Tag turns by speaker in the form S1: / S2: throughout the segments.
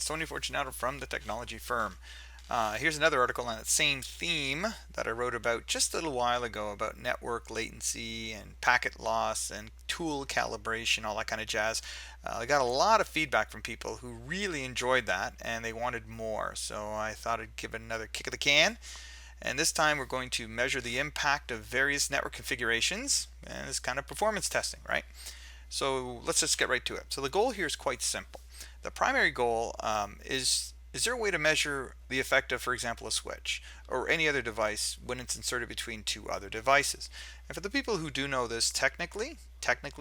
S1: Tony Fortunato from the Technology Firm. Here's another article on that same theme that I wrote about just a little while ago about network latency and packet loss and tool calibration, all that kind of jazz. I got a lot of feedback from people who really enjoyed that and they wanted more. So I thought I'd give it another kick of the can. And this time we're going to measure the impact of various network configurations, and it's kind of performance testing, right? So let's just get right to it. So the goal here is quite simple. The primary goal is there a way to measure the effect of, for example, a switch or any other device when it's inserted between two other devices? And for the people who do know this technically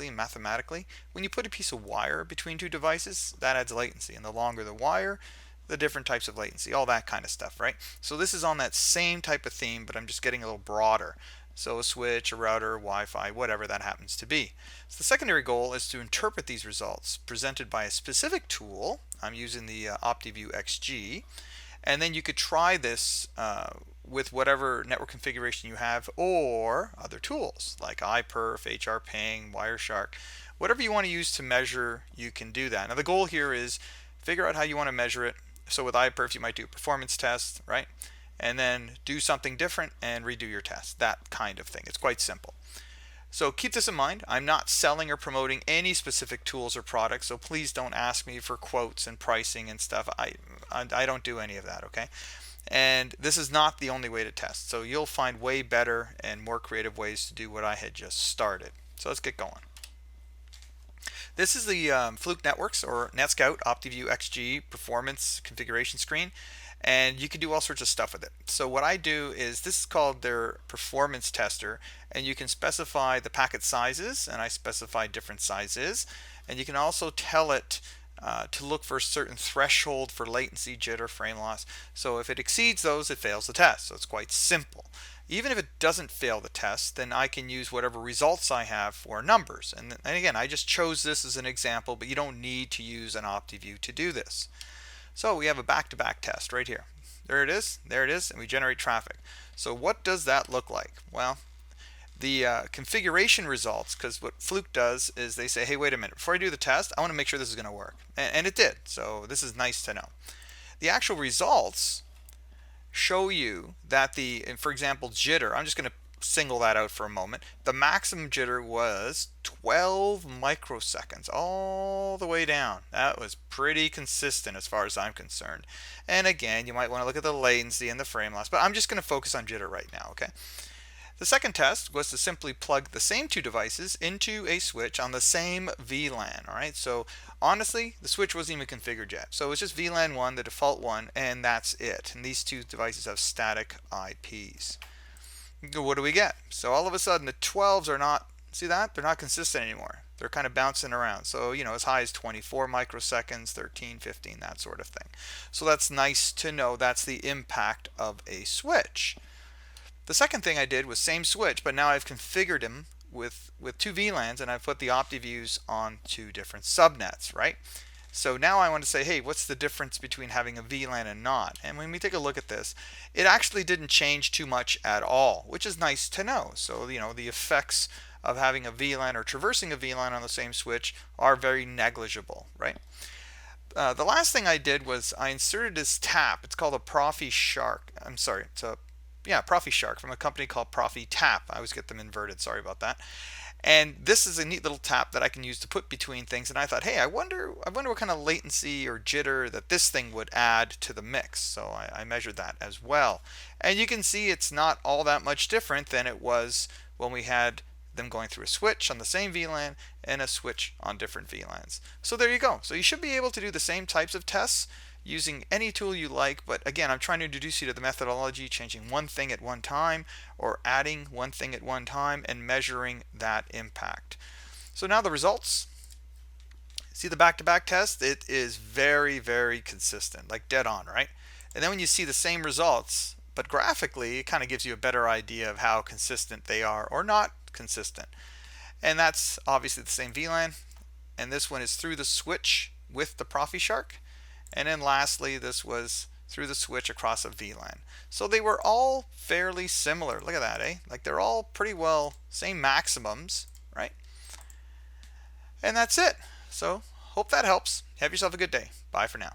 S1: and mathematically, when you put a piece of wire between two devices, that adds latency. And the longer the wire, the different types of latency, all that kind of stuff, right? So this is on that same type of theme, but I'm just getting a little broader. So a switch, a router, Wi-Fi, whatever that happens to be. So the secondary goal is to interpret these results presented by a specific tool. I'm using the OptiView XG. And then you could try this with whatever network configuration you have or other tools like iPerf, HRPing, Wireshark. Whatever you want to use to measure, you can do that. Now the goal here is figure out how you want to measure it. So with iPerf, you might do a performance test, right? And then do something different and redo your test. That kind of thing. It's quite simple. So keep this in mind. I'm not selling or promoting any specific tools or products, so please don't ask me for quotes and pricing and stuff. I don't do any of that, okay? And this is not the only way to test. So you'll find way better and more creative ways to do what I had just started. So let's get going. This is the Fluke Networks or NetScout OptiView XG performance configuration screen, and you can do all sorts of stuff with it. So what I do is, this is called their performance tester, and you can specify the packet sizes, and I specify different sizes, and you can also tell it to look for a certain threshold for latency, jitter, frame loss. So if it exceeds those, it fails the test. So it's quite simple. Even if it doesn't fail the test, then I can use whatever results I have for numbers. And again, I just chose this as an example, but you don't need to use an OptiView to do this. So we have a back-to-back test right here. There it is, and we generate traffic. So what does that look like? Well, the configuration results, because what Fluke does is they say, hey, wait a minute, before I do the test, I want to make sure this is going to work. And it did, so this is nice to know. The actual results show you that for example, jitter, I'm just going to single that out for a moment. The maximum jitter was 12 microseconds all the way down. That was pretty consistent as far as I'm concerned. And again, you might want to look at the latency and the frame loss, but I'm just going to focus on jitter right now, okay? The second test was to simply plug the same two devices into a switch on the same VLAN. All right, so honestly, the switch wasn't even configured yet. So it's just VLAN 1, the default one, and that's it. And these two devices have static IPs. What do we get? So all of a sudden, the 12s are not, see that? They're not consistent anymore. They're kind of bouncing around. So, as high as 24 microseconds, 13, 15, that sort of thing. So that's nice to know. That's the impact of a switch. The second thing I did was same switch, but now I've configured him with two VLANs, and I've put the OptiViews on two different subnets, right? So now I want to say, hey, what's the difference between having a VLAN and not? And when we take a look at this, it actually didn't change too much at all, which is nice to know. So, the effects of having a VLAN or traversing a VLAN on the same switch are very negligible, right? The last thing I did was I inserted this tap. It's called a ProfiShark. I'm sorry, it's a ProfiShark from a company called ProfiTap. I always get them inverted. Sorry about that. And this is a neat little tap that I can use to put between things. And I thought, hey, I wonder what kind of latency or jitter that this thing would add to the mix. So I measured that as well. And you can see it's not all that much different than it was when we had them going through a switch on the same VLAN and a switch on different VLANs. So there you go. So you should be able to do the same types of tests using any tool you like, but again, I'm trying to introduce you to the methodology, changing one thing at one time or adding one thing at one time and measuring that impact. So now the results. See the back-to-back test? It is very, very consistent, like dead on, right? And then when you see the same results, but graphically, it kind of gives you a better idea of how consistent they are or not consistent. And that's obviously the same VLAN, and this one is through the switch with the ProfiShark. And then lastly, this was through the switch across a VLAN. So they were all fairly similar. Look at that, eh? Like they're all pretty well same maximums, right? And that's it. So hope that helps. Have yourself a good day. Bye for now.